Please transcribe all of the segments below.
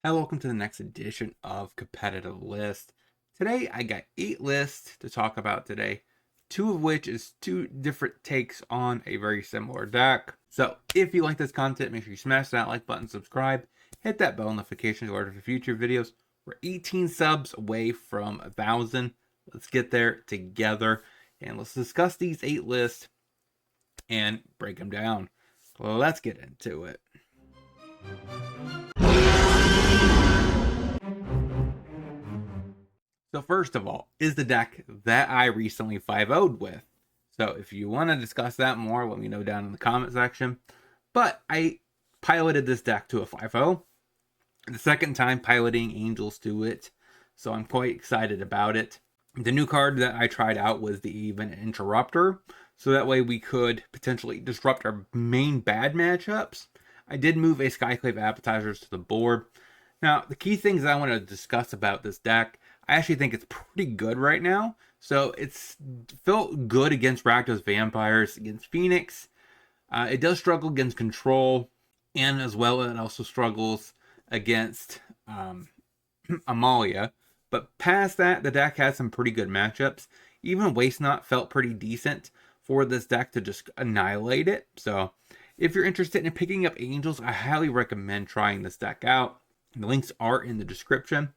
Hi, welcome to the next edition of Competitive List. Today I got 8 lists to talk about today, 2 of which is 2 different takes on a very similar deck. So if you like this content, make sure you smash that like button, subscribe, hit that bell notification to alert for future videos. We're 18 subs away from 1,000. Let's get there together and let's discuss these 8 lists and break them down. Let's get into it. So first of all, is the deck that I recently 5-0'd with. So if you want to discuss that more, let me know down in the comment section. But I piloted this deck to a 5-0. The second time piloting Angels to it. So I'm quite excited about it. The new card that I tried out was the Event Interrupter. So that way we could potentially disrupt our main bad matchups. I did move a Skyclave Appetizers to the board. Now, the key things I want to discuss about this deck, I actually think it's pretty good right now. So it's felt good against Rakdos Vampires, against Phoenix. It does struggle against Control, and as well it also struggles against Amalia. But past that, the deck has some pretty good matchups. Even Waste Not felt pretty decent for this deck to just annihilate it. So if you're interested in picking up Angels, I highly recommend trying this deck out. The links are in the description.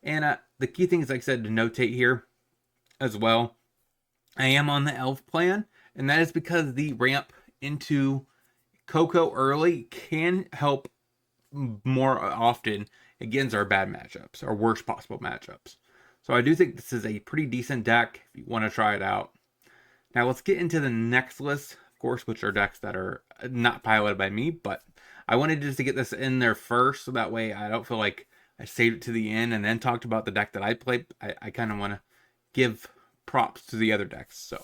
And the key things, like I said, to notate here as well, I am on the Elf plan, and that is because the ramp into Coco early can help more often against our bad matchups, our worst possible matchups. So I do think this is a pretty decent deck if you want to try it out. Now let's get into the next list, of course, which are decks that are not piloted by me, but I wanted just to get this in there first, so that way I don't feel like I saved it to the end and then talked about the deck that I played. I kind of want to give props to the other decks. So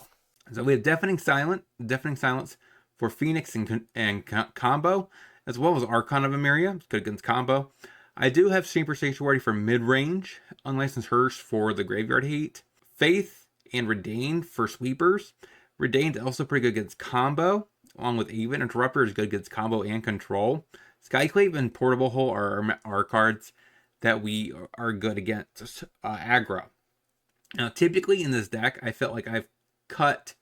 we have Deafening Silence for Phoenix and combo, as well as Archon of Emeria. It's good against combo. I do have Shaper Sanctuary for mid-range, Unlicensed Hearse for the Graveyard Hate, Faith and Redain for sweepers. Redain's also pretty good against combo, along with Event Interrupter is good against combo and control. Skyclave and Portable Hole are cards that we are good against aggro. Now, typically in this deck, I felt like I've cut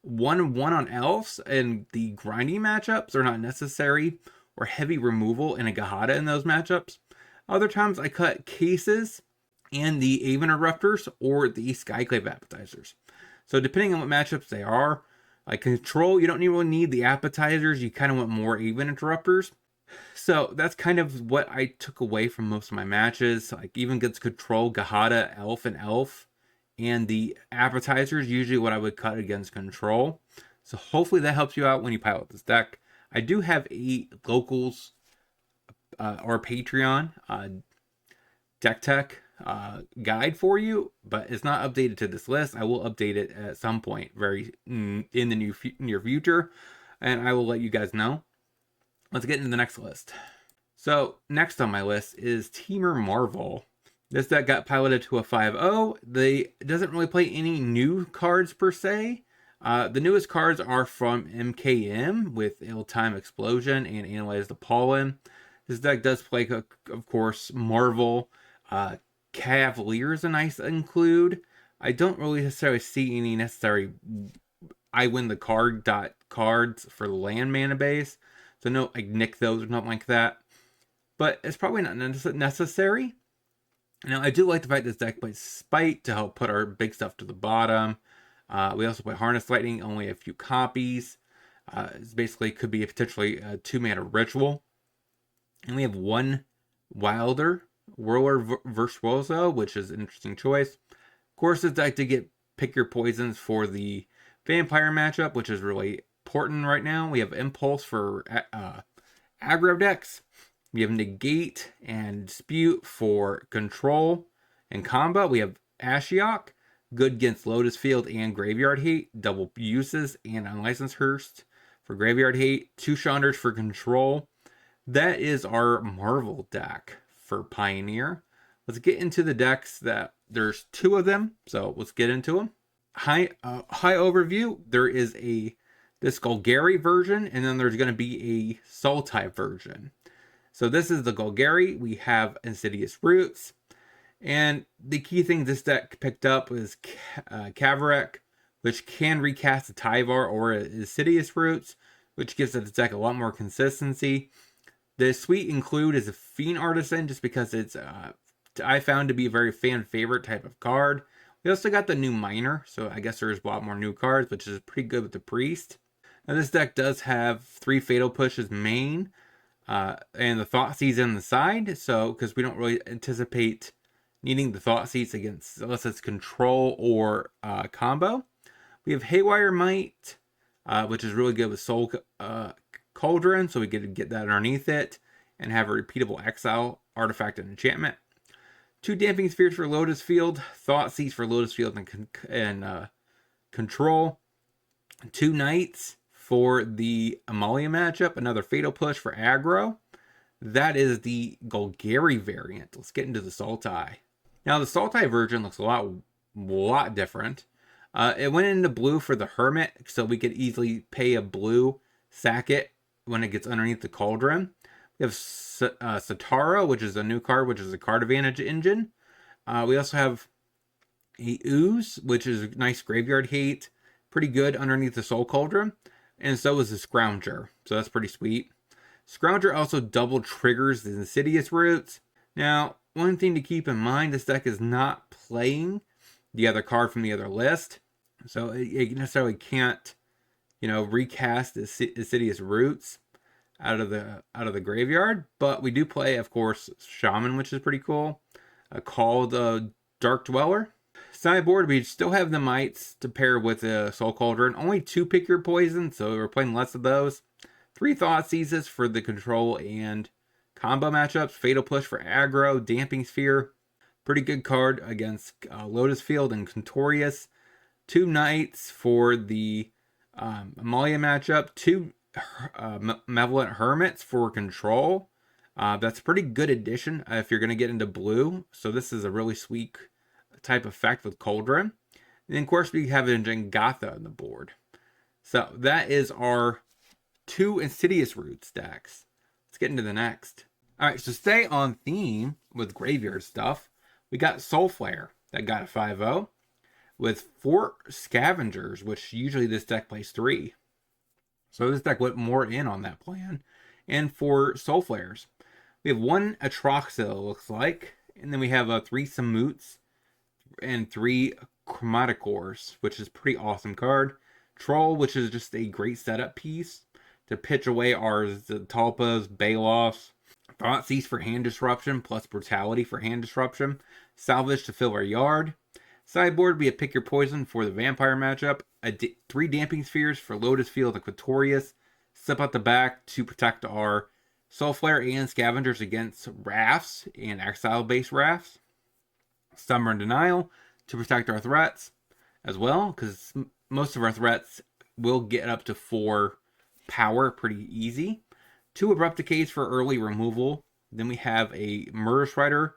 1-1 on elves, and the grinding matchups are not necessary, or heavy removal and a Gahada in those matchups. Other times I cut cases and the Event Interrupters or the Skyclave Appetizers. So depending on what matchups they are, like control, you don't really need the appetizers. You kind of want more Event Interrupters. So that's kind of what I took away from most of my matches. Like even against control, Gahada, Elf, and Elf. And the appetizers, usually what I would cut against control. So hopefully that helps you out when you pilot this deck. I do have a locals or Patreon deck tech guide for you, but it's not updated to this list. I will update it at some point in the near future, and I will let you guys know. Let's get into the next list. So next on my list is Teamer Marvel. This deck got piloted to a 5-0. It doesn't really play any new cards per se. The newest cards are from MKM with Ill-Time Explosion and Analyze the Pollen. This deck does play, of course, Marvel. Cavalier is a nice include. I don't really necessarily see any necessary I win the cards for the land mana base. So no, like nick those or nothing like that. But it's probably not necessary. Now, I do like the fact this deck plays Spite to help put our big stuff to the bottom. We also play Harness Lightning, only a few copies. It basically could be potentially a 2-mana ritual. And we have 1 Wilder, Whirler Virtuoso, which is an interesting choice. Of course, this deck did get Pick Your Poisons for the Vampire matchup, which is really important right now. We have Impulse for aggro decks. We have Negate and Dispute for control and combo. We have Ashiok, good against Lotus Field and Graveyard Hate, double uses, and Unlicensed Hearse for Graveyard Hate, 2 Chandras for control. That is our Marvel deck for Pioneer. Let's get into the decks that there's 2 of them, so let's get into them. High overview. There is this Golgari version, and then there's going to be a Soul type version. So this is the Golgari. We have Insidious Roots. And the key thing this deck picked up was KebbieG, which can recast a Tyvar or Insidious Roots, which gives the deck a lot more consistency. The Sweet Include is a Fiend Artisan, just because it's I found to be a very fan favorite type of card. We also got the new Miner, so I guess there's a lot more new cards, which is pretty good with the Priest. Now this deck does have 3 Fatal Pushes main, and the Thoughtseize on the side, so because we don't really anticipate needing the Thoughtseize against, unless it's control or combo. We have Haywire Might, which is really good with Soul Cauldron, so we could get that underneath it and have a repeatable exile artifact and enchantment. 2 Damping Spheres for Lotus Field, Thoughtseize for Lotus Field and control. 2 Knights for the Amalia matchup, another Fatal Push for aggro. That is the Golgari variant. Let's get into the Sultai. Now the Sultai version looks a lot different. It went into blue for the Hermit, so we could easily pay a blue, sack it when it gets underneath the Cauldron. We have Satara, which is a new card, which is a card advantage engine. We also have a Ooze, which is a nice graveyard hate. Pretty good underneath the Soul Cauldron. And so is the Scrounger, so that's pretty sweet. Scrounger also double triggers the Insidious Roots. Now, one thing to keep in mind, this deck is not playing the other card from the other list. So it necessarily can't, recast the Insidious Roots out of the graveyard. But we do play, of course, Shaman, which is pretty cool. Called Dark Dweller. Sideboard, we still have the Mites to pair with the Soul Cauldron. Only 2 Pick Your Poison, so we're playing less of those. 3 Thoughtseizes for the control and combo matchups. Fatal Push for aggro. Damping Sphere. Pretty good card against Lotus Field and Contorious. 2 Knights for the Amalia matchup. 2 Malevolent Hermits for control. That's a pretty good addition if you're going to get into blue. So this is a really sweet type effect with Cauldron. And then, of course, we have a Jengatha on the board. So that is our 2 Insidious Roots decks. Let's get into the next. All right, so stay on theme with graveyard stuff. We got Soul Flare that got a 5-0 with 4 Scavengers, which usually this deck plays 3. So this deck went more in on that plan. And 4 Soul Flares. We have 1 Atroxil, looks like. And then we have 3 Samoots and 3 Chromaticores, which is a pretty awesome card. Troll, which is just a great setup piece to pitch away our Talpas, Baloffs. Thoughtseize for hand disruption, plus Brutality for hand disruption. Salvage to fill our yard. Sideboard, we have Pick Your Poison for the Vampire matchup. 3 Damping Spheres for Lotus Field and Quatorius. Slip out the back to protect our Soul Flare and Scavengers against Rafts and Exile-based Rafts. Stubborn Denial to protect our threats as well, because most of our threats will get up to 4 power pretty easy. 2 Abrupt Decays for early removal. Then we have a Murder Strider.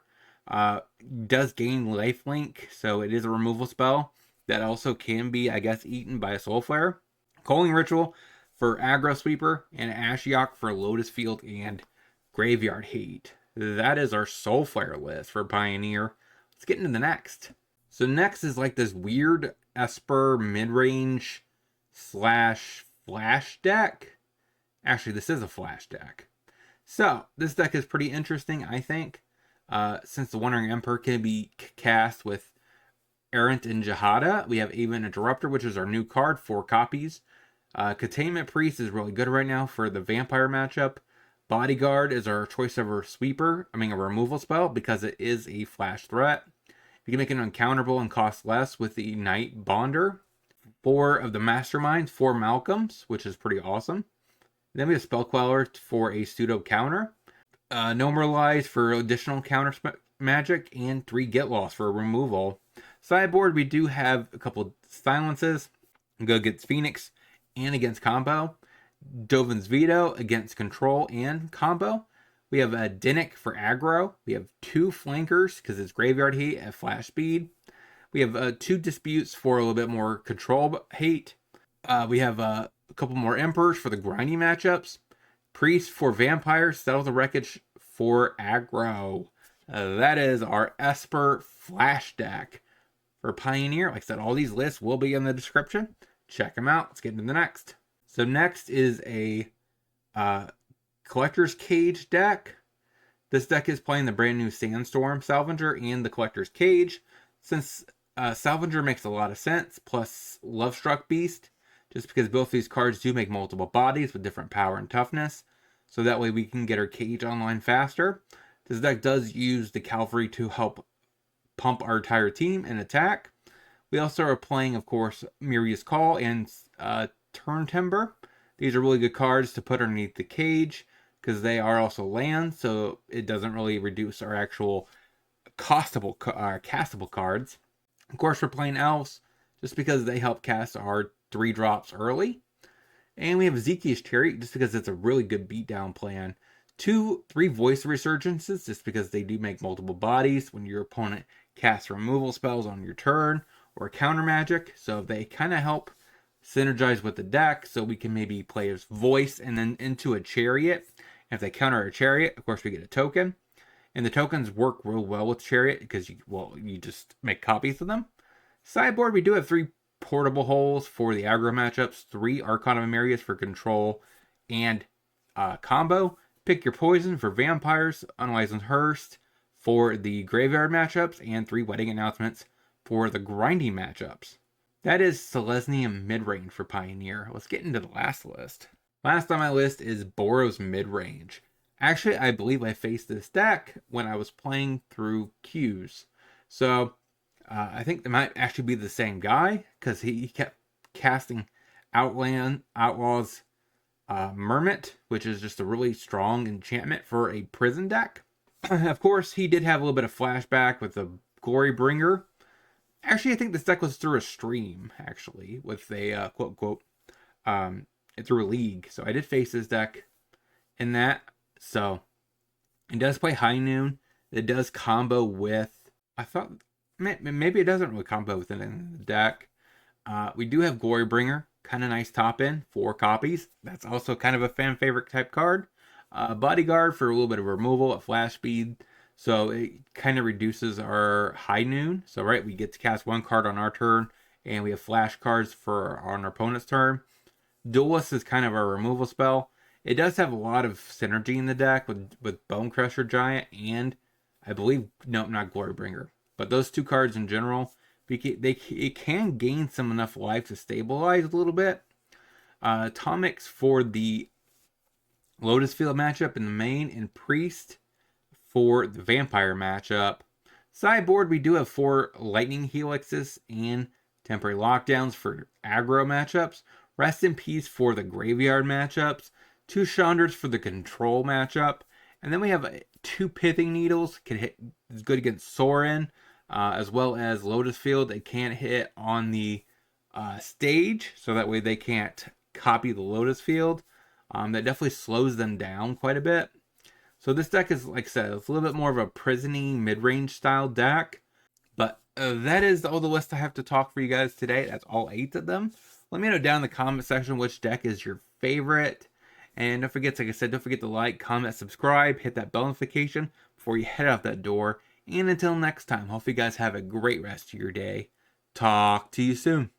Does gain lifelink, so it is a removal spell that also can be, I guess, eaten by a Soul Flare. Calling Ritual for aggro sweeper, and Ashiok for Lotus Field and Graveyard Hate. That is our Soul Flare list for Pioneer. Let's get into the next. So next is like this weird Esper mid-range / flash deck. Actually, this is a flash deck. So this deck is pretty interesting, I think. Since the Wandering Emperor can be cast with Errant and Jihada, we have even Interrupter, which is our new card, 4 copies. Containment Priest is really good right now for the Vampire matchup. Bodyguard is our choice of a a removal spell, because it is a flash threat. You can make it uncounterable and cost less with the Knight Bonder. 4 of the Masterminds, 4 Malcolms, which is pretty awesome. Then we have Spell Queller for a pseudo counter. No Moralize for additional counter magic, and 3 Get Lost for removal. Sideboard, we do have a couple silences. Go against Phoenix and against combo. Dovin's Veto against control and combo. We have a Dinnick for aggro. We have 2 Flankers because it's Graveyard Hate at flash speed. We have 2 Disputes for a little bit more control hate. We have a couple more Emperors for the grindy matchups. Priest for Vampires, Settle the Wreckage for aggro. That is our Esper Flash deck for Pioneer. Like I said, all these lists will be in the description. Check them out. Let's get into the next. So next is a Collector's Cage deck. This deck is playing the brand new Sandstorm Salvager and the Collector's Cage. Since Salvager makes a lot of sense, plus Lovestruck Beast, just because both these cards do make multiple bodies with different power and toughness. So that way we can get our Cage online faster. This deck does use the Cavalry to help pump our entire team and attack. We also are playing, of course, Miria's Call and Turn Timber. These are really good cards to put underneath the Cage because they are also land, so it doesn't really reduce our actual castable cards. Of course, we're playing Elves just because they help cast our 3 drops early. And we have Zekia's Chariot just because it's a really good beatdown plan. 3 Voice Resurgences just because they do make multiple bodies when your opponent casts removal spells on your turn or counter magic. So they kind of help synergize with the deck, so we can maybe play as Voice and then into a Chariot. And if they counter a Chariot, of course we get a token. And the tokens work real well with Chariot because you just make copies of them. Sideboard, we do have 3 portable holes for the aggro matchups, 3 Archon of Emerius for control and combo. Pick your poison for vampires, Unlicensed Hearst for the graveyard matchups, and 3 Wedding Announcements for the grinding matchups. That is Selesnya mid-range for Pioneer. Let's get into the last list. Last on my list is Boros mid-range. Actually, I believe I faced this deck when I was playing through queues. So, I think it might actually be the same guy, because he kept casting Outlaws Mermit, which is just a really strong enchantment for a prison deck. Of course, he did have a little bit of flashback with the Glory Bringer. Actually, I think this deck was through a stream, actually, with a quote-unquote, through a league. So I did face this deck in that. So it does play High Noon. It does combo with, I thought, maybe it doesn't really combo with it in the deck. We do have Glory Bringer, kind of nice top end, 4 copies. That's also kind of a fan favorite type card. Bodyguard for a little bit of removal at flash speed. So it kind of reduces our High Noon. So right, we get to cast 1 card on our turn, and we have flash cards for on our opponent's turn. Duelist is kind of our removal spell. It does have a lot of synergy in the deck with Bone Crusher Giant and I believe, no, not Glory Bringer. But those 2 cards in general, it can gain some enough life to stabilize a little bit. Atomics for the Lotus Field matchup in the main, and Priest for the Vampire matchup. Sideboard, we do have 4 Lightning Helixes and Temporary Lockdowns for aggro matchups. Rest in Peace for the Graveyard matchups. 2 Chandras for the Control matchup. And then we have 2 Pithing Needles. It's good against Sorin, as well as Lotus Field. They can't hit on the stage, so that way they can't copy the Lotus Field. That definitely slows them down quite a bit. So this deck is, like I said, it's a little bit more of a prisony mid-range style deck. But that is all the list I have to talk for you guys today. That's all 8 of them. Let me know down in the comment section which deck is your favorite. And don't forget, like I said, don't forget to like, comment, subscribe, hit that bell notification before you head out that door. And until next time, hope you guys have a great rest of your day. Talk to you soon.